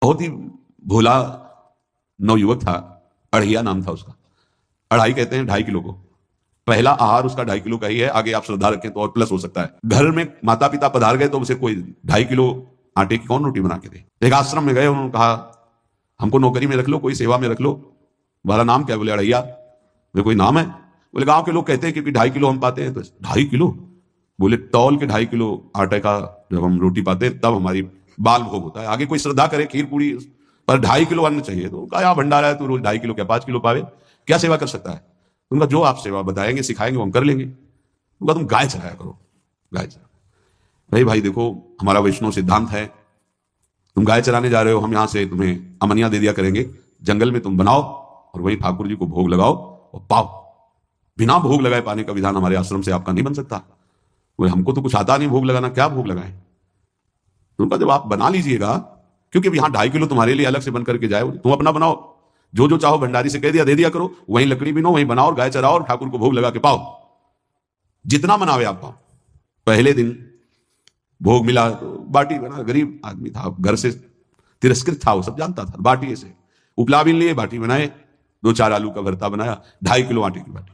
बहुत ही भोला नवयुवक था, अढ़ैया नाम था उसका। अढ़ाई कहते हैं 2.5 किलो को। पहला आहार उसका 2.5 किलो का ही है, आगे आप श्रद्धा रखें तो और प्लस हो सकता है। घर में माता पिता पधार गए तो उसे कोई 2.5 किलो आटे की कौन रोटी बना के दे। एक आश्रम में गए, उन्होंने कहा हमको नौकरी में रख लो, कोई सेवा में रख लो। तुम्हारा नाम क्या? बोले अढ़ैया। बोले कोई नाम है? बोले गांव के लोग कहते हैं कि 2.5 किलो हम पाते हैं। तो 2.5 किलो? बोले तौल के 2.5 किलो आटे का जब हम रोटी पाते हैं तब हमारी बाल भोग होता है, आगे कोई श्रद्धा करे खीर पूरी, पर 2.5 किलो अन्न चाहिए। तो कहा भंडारा है, तो रोज 2.5 किलो क्या 5 किलो पावे, क्या सेवा कर सकता है? उनका जो आप सेवा बताएंगे सिखाएंगे वो हम कर लेंगे। उनका तुम गाय चराया करो, गाय चरा। भाई देखो, हमारा वैष्णव सिद्धांत है, तुम गाय चराने जा रहे हो, हम यहां से तुम्हें अमनिया दे दिया करेंगे, जंगल में तुम बनाओ और वही ठाकुर जी को भोग लगाओ और पाओ। बिना भोग लगाए पाने का विधान हमारे आश्रम से आपका नहीं बन सकता। बोले हमको तो कुछ आता नहीं भोग लगाना, क्या भोग लगाएं? तो उनका जब आप बना लीजिएगा, क्योंकि यहाँ 2.5 किलो तुम्हारे लिए अलग से बन करके जाए, तुम अपना बनाओ, जो जो चाहो भंडारी से कह दिया दे दिया करो, वहीं लकड़ी बिनो, वहीं बनाओ और गाय चराओ और ठाकुर को भोग लगा के पाओ, जितना मनावे आप पाओ। पहले दिन भोग मिला तो बाटी बना, गरीब आदमी था, घर से तिरस्कृत था, वो सब जानता था। बाटी से उपला भी लिए, बाटी बनाए, 2-4 आलू का भरता बनाया, 2.5 किलो आटे की बाटी।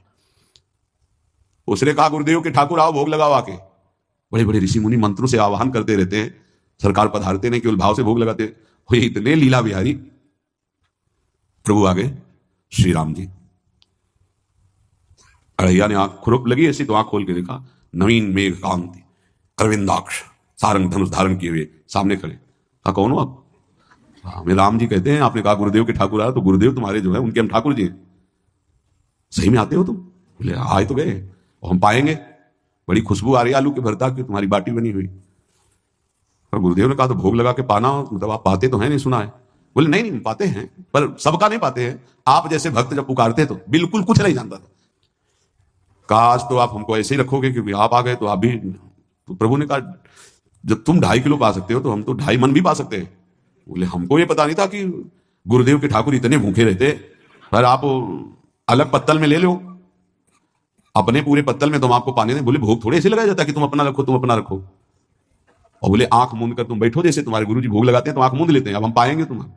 उसने कहा गुरुदेव के ठाकुर आओ भोग लगाओ आके। बड़े बड़े ऋषि मुनि मंत्रों से आवाहन करते रहते हैं, सरकार पधारते नहीं, केवल भाव से भोग लगाते। वो इतने लीला बिहारी प्रभु आ गए, श्री राम जी। अढ़ैया ने आंख खुरक लगी ऐसी, तो आंख खोल के देखा, नवीन मेघ कांति, अरविंदाक्ष, सारंग धनुष धारण किए हुए सामने खड़े। कहा कौन हो आप? हमें राम जी कहते हैं। आपने कहा गुरुदेव के ठाकुर आया, तो गुरुदेव तुम्हारे जो है उनके हम ठाकुर जी हैं। सही में आते हो तुम? बोले आए तो गए, और हम पाएंगे, बड़ी खुशबू आ रही है आलू के भरता की, तुम्हारी बाटी बनी हुई। और गुरुदेव ने कहा तो भोग लगा के पाना, मतलब आप पाते तो हैं? नहीं सुना है। बोले नहीं पाते हैं, पर सबका नहीं पाते हैं। आप जैसे भक्त जब पुकारते तो बिल्कुल कुछ नहीं जानता था। कहा आज तो आप हमको ऐसे ही रखोगे, क्योंकि आप आ गए तो आप भी। तो प्रभु ने कहा जब तुम 2.5 किलो पा सकते हो तो हम तो 2.5 मन भी पा सकते हैं। बोले हमको ये पता नहीं था कि गुरुदेव के ठाकुर इतने भूखे रहते। पर आप अलग पत्तल में ले लो, अपने पूरे पत्तल में तुम आपको पाने दें। बोले भोग थोड़े ऐसे लगाया जाता कि तुम अपना रखो, तुम अपना रखो। और बोले आंख मूंद कर तुम बैठो, जैसे तुम्हारे गुरुजी भोग लगाते हैं तो आंख मूंद लेते हैं, अब हम पाएंगे तुम्हारा।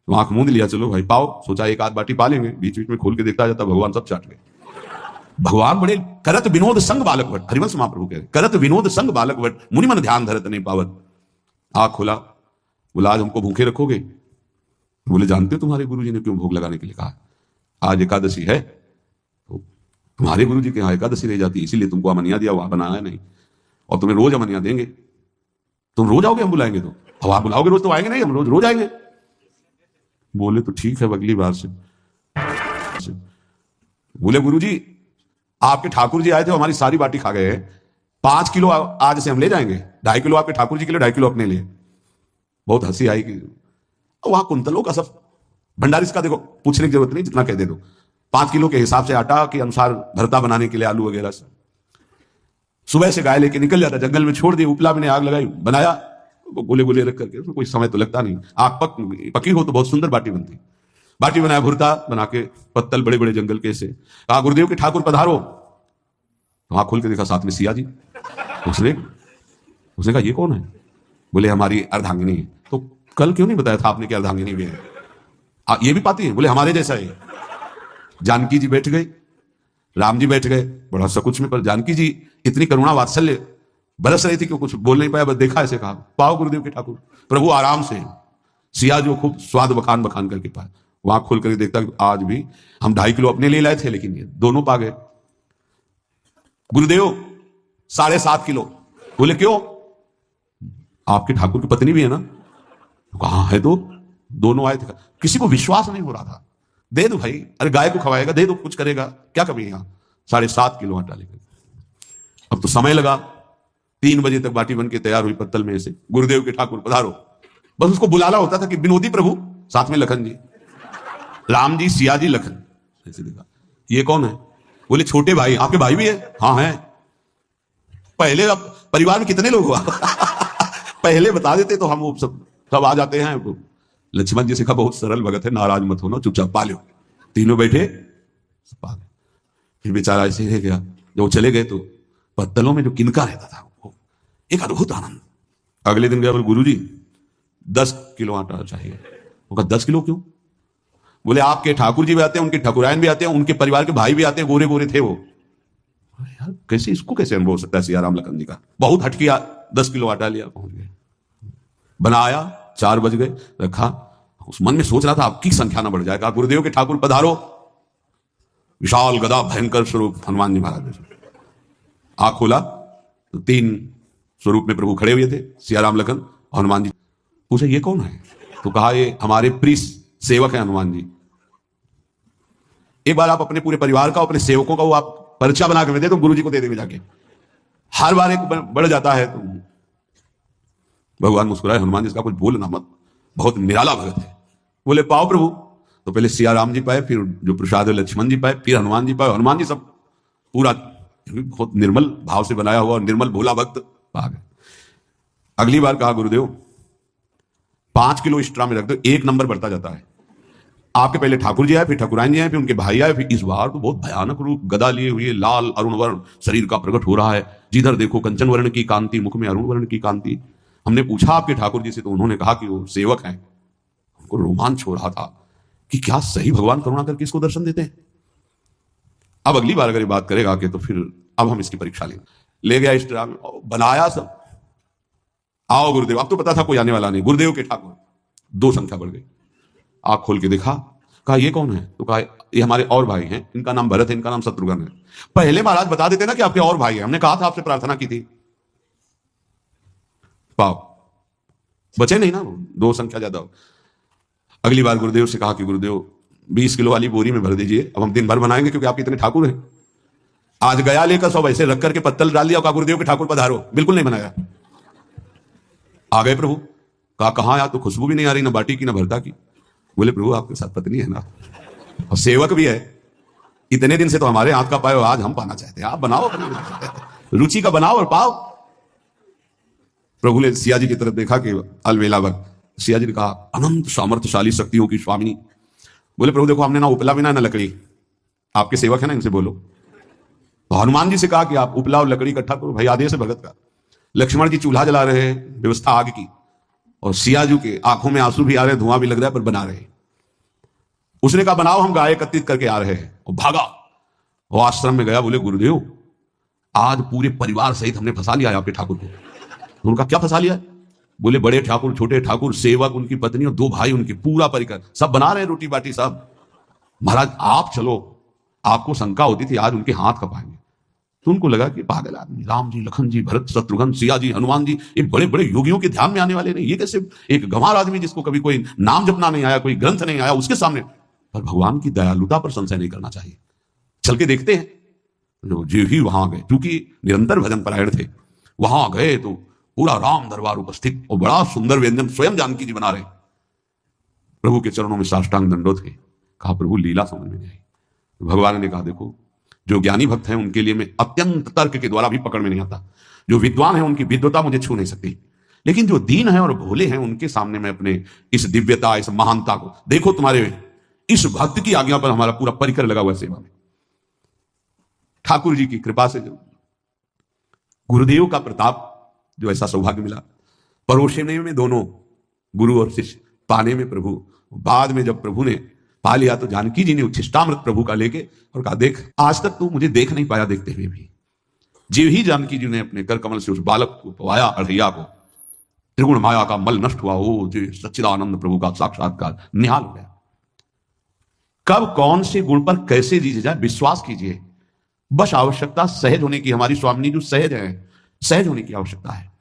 तो आंख मूंद लिया, चलो भाई पाओ। सोचा एक आध बाटी पा लेंगे, बीच बीच में खोल के देखता जाता, भगवान सब चाट गए। भगवान बड़े करत विनोद संग बालक वट, हरिवंश महाप्रभु कह रहे, करत विनोद संग बालक वट, मुनि मन ध्यान धरत नहीं पावत। आंख खोला, बोला आज हमको भूखे रखोगे? बोले जानते हो तुम्हारे गुरुजी ने क्यों भोग लगाने के लिए कहा? आज एकादशी है, तो तुम्हारे गुरुजी के यहाँ एकादशी रह जाती है, इसीलिए तुमको अमनिया दिया, वहां बनाया नहीं, और तुम्हें रोज अमनिया देंगे। तुम रोज आओगे हम बुलाएंगे तो? अब आप बुलाओगे रोज तो आएंगे नहीं, हम रोज रोज आएंगे। बोले तो ठीक है अगली बार से। बोले गुरुजी आपके ठाकुर जी आए थे, हमारी सारी बाटी खा गए हैं, 5 किलो आज से हम ले जाएंगे, 2.5 किलो आपके ठाकुर जी के लिए, 2.5 किलो अपने लिए। बहुत हंसी आई कि वहां कुंतलों का सब भंडारी का देखो, पूछने की जरूरत नहीं, जितना कह दे दो। 5 किलो के हिसाब से आटा के अनुसार भरता बनाने के लिए आलू वगैरह से सुबह से गाय लेके निकल जाता, जंगल में छोड़ दिए, उपला में आग लगाई, बनाया, गोले गोले रख करके, उसमें कोई समय तो लगता नहीं। आग पकी हो तो बहुत सुंदर बाटी बनती। बाटी बनाया, भुरता बना के, पत्तल बड़े बड़े जंगल के से। कहा गुरुदेव के ठाकुर पधारो। तो आंख खोल के देखा साथ में सिया जी। उसने कहा ये कौन है? बोले हमारी अर्धांगिनी है। तो कल क्यों नहीं बताया था आपने कि अर्धांगिनी भी है? ये भी पाती है? बोले हमारे जैसा है। जानकी जी बैठ गए, राम जी बैठ गए, बड़ा सकुच में, पर जानकी जी इतनी करुणा वात्सल्य बरस रही थी कि कुछ बोल नहीं पाया, बस देखा ऐसे कहा पाओ गुरुदेव के ठाकुर। प्रभु आराम से, सिया जो खूब स्वाद बखान बखान करके पाए। वहां खोल करके देखता आज भी हम 2.5 किलो अपने लिए लाए थे, लेकिन ये दोनों पा गए। गुरुदेव 7.5 किलो। बोले क्यों? आपके ठाकुर की पत्नी भी है ना? कहा है, तो दोनों आए थे। किसी को विश्वास नहीं हो रहा था। दे दो भाई, अरे गाय को खवाएगा, दे दो, कुछ करेगा, क्या कमी है? 7.5 किलो आटा लेकर। अब तो समय लगा, 3 बजे तक बाटी बन के तैयार हुई पत्तल में से। गुरुदेव के ठाकुर पधारो। बस उसको बुलाना होता था कि विनोदी प्रभु, साथ में लखन जी, राम जी, सिया जी, लखन। ऐसे देखा ये कौन है? बोले छोटे भाई। आपके भाई भी है? हाँ है। पहले अब परिवार में कितने लोग हुआ? पहले बता देते तो हम वो सब आ जाते हैं। लक्ष्मण जी से कहा बहुत सरल भगत है, नाराज मत होना, चुपचाप पा लो। तीनों बैठे, पा गए। फिर बेचारा ऐसे ही रह गया। जब वो चले गए तो पत्तलों में जो किनका रहता था, वो एक अद्भुत आनंद। अगले दिन गया, बोले गुरुजी 10 किलो आटा चाहिए। वो कहा 10 किलो क्यों? बोले आपके ठाकुर जी भी आते हैं, उनके ठाकुरायन भी आते हैं, उनके परिवार के भाई भी आते हैं, गोरे गोरे थे वो। यार कैसे, इसको कैसे अनुभव हो सकता है सियाराम लखन जी का? बहुत हट किया, 10 किलो आटा लिया, पहुंच गए, बनाया, 4 बज गए, रखा। उस मन में सोच रहा था आपकी संख्या ना बढ़ जाए। कहा गुरुदेव के ठाकुर पधारो। विशाल गदा भयंकर स्वरूप हनुमान जी महाराज। आंख खोला तो 3 स्वरूप में प्रभु खड़े हुए थे, सियाराम लखन। हनुमान जी पूछे ये कौन है? तो कहा ये हमारे प्रिय सेवक है हनुमान जी। एक बार आप अपने पूरे परिवार का, अपने सेवकों का वो आप परिचय बना के दे तो गुरु जी को दे देंगे जाके। हर बार एक बढ़ जाता है तो भगवान मुस्कुराए, हनुमान जी इसका कुछ बोलना मत, बहुत निराला भगत है। बोले पाओ प्रभु। तो पहले सियाराम जी पाए, फिर जो प्रसाद लक्ष्मण जी पाए, फिर हनुमान जी पाए। हनुमान जी सब पूरा बहुत निर्मल भाव से बनाया हुआ और निर्मल भोला भक्त आ गए। अगली बार कहा गुरुदेव 5 किलो एक्स्ट्रा में रख दो, 1 नंबर बढ़ता जाता है। आपके पहले ठाकुर जी आए, फिर ठाकुराइन जी आए, फिर उनके भाई आए, फिर इस बार तो बहुत भयानक रूप, गदा लिए हुए, लाल अरुण वर्ण शरीर का प्रकट हो रहा है। जिधर देखो कंचन वर्ण की कांति, मुख में अरुण वर्ण की कांति। हमने पूछा आपके ठाकुर जी से तो उन्होंने कहा कि वो सेवक हैं। उनको रोमांच हो रहा था कि क्या सही भगवान करुणा करके इसको दर्शन देते हैं। अब अगली बार अगर ये बात करेगा कि तो फिर अब हम इसकी परीक्षा लेंगे। ले गया एक्स्ट्रा में, बनाया सब। आओ गुरुदेव। अब तो पता था कोई आने वाला नहीं। गुरुदेव के ठाकुर, 2 संख्या बढ़ गई। आंख खोल के देखा, कहा ये कौन है? तो कहा ये हमारे और भाई हैं, इनका नाम भरत है, इनका नाम शत्रुघ्न है। पहले महाराज बता देते ना कि आपके और भाई हैं, हमने कहा था आपसे प्रार्थना की थी। पाओ बचे नहीं ना, 2 संख्या ज्यादा हो। अगली बार गुरुदेव से कहा कि गुरुदेव 20 किलो वाली बोरी में भर दीजिए, अब हम दिन भर बनाएंगे क्योंकि आप इतने ठाकुर हैं। आज गया लेकर सब ऐसे रख करके पत्तल डाल दिया, कहा गुरुदेव के ठाकुर पधारो। बिल्कुल नहीं बनाया। आ गए प्रभु। कहा कहां यार, तो खुशबू भी नहीं आ रही, ना बाटी की ना भरता की। बोले प्रभु आपके साथ पत्नी है ना, और सेवक भी है, इतने दिन से तो हमारे हाथ का पाए हो, आज हम पाना चाहते हैं, आप बनाओ, रुचि का बनाओ और पाओ। प्रभु ने सिया जी की तरफ देखा कि अलवेला भर। सिया जी ने कहा अनंत सामर्थ्यशाली शक्तियों की स्वामिनी। बोले प्रभु देखो हमने ना उपला बिना ना लकड़ी, आपके सेवक है ना, इनसे बोलो। तो हनुमान जी से कहा कि आप उपला और लकड़ी इकट्ठा करो, भाई आदेश है भगत का। लक्ष्मण जी चूल्हा जला रहे हैं, व्यवस्था आग की, और सिया जी के आंखों में आंसू भी आ रहे, धुआं भी लग रहा है, पर बना रहे। उसने कहा बनाओ, हम गाय एकत्रित करके आ रहे हैं। और भागा, वो आश्रम में गया। बोले गुरुदेव आज पूरे परिवार सहित हमने फंसा लिया है आपके ठाकुर को। तो उनका क्या फंसा लिया है? बोले बड़े ठाकुर, छोटे ठाकुर, सेवक, उनकी पत्नी और 2 भाई उनके, पूरा परिकर, सब बना रहे हैं रोटी बाटी सब। महाराज आप चलो, आपको शंका होती थी आज उनके हाथ कपाएंगे। तो उनको लगा कि पागल आदमी, राम जी, लखन जी, भरत, शत्रुघ्न, सिया जी, हनुमान जी, ये बड़े बड़े योगियों के ध्यान में आने वाले नहीं, ये कैसे एक गंवार आदमी जिसको कभी कोई नाम जपना नहीं आया, कोई ग्रंथ नहीं आया, उसके सामने। पर भगवान की दयालुता पर संशय नहीं करना चाहिए। चल के देखते हैं। जो ही वहां गए, क्योंकि निरंतर भजन परायण थे, वहां गए तो पूरा राम दरबार उपस्थित और बड़ा सुंदर व्यंजन स्वयं जानकी जी बना रहे। प्रभु के चरणों में साष्टांग दंडोत थे। कहा प्रभु लीला समझ में नहीं आई। तो भगवान ने कहा देखो जो ज्ञानी भक्त हैं उनके लिए मैं अत्यंत तर्क के द्वारा भी पकड़ में नहीं आता। जो विद्वान है उनकी विद्वता मुझे छू नहीं सकती, लेकिन जो दीन है और भोले हैं उनके सामने मैं अपने इस दिव्यता, इस महानता को देखो। तुम्हारे इस भक्त की आज्ञा पर हमारा पूरा परिकर लगा हुआ सेवा में। ठाकुर जी की कृपा से गुरुदेव का प्रताप, जो ऐसा सौभाग्य मिला, परोसने में दोनों गुरु और शिष्य, पाने में प्रभु। बाद में जब प्रभु ने पा लिया तो जानकी जी ने उच्छिष्टामृत प्रभु का लेके और कहा देख आज तक तू मुझे देख नहीं पाया, देखते हुए भी जीव ही जानकी जी ने अपने कर कमल से उस बालक को पवाया, अढ़ैया को। त्रिगुण माया का मल नष्ट हुआ, ओ जो सच्चिदानंद प्रभु का साक्षात्कार निहाल हो गया। कब कौन से गुण पर कैसे जी जाए विश्वास कीजिए, बस आवश्यकता सहज होने की। हमारी स्वामिनी जो सहज है, सहज होने की आवश्यकता है।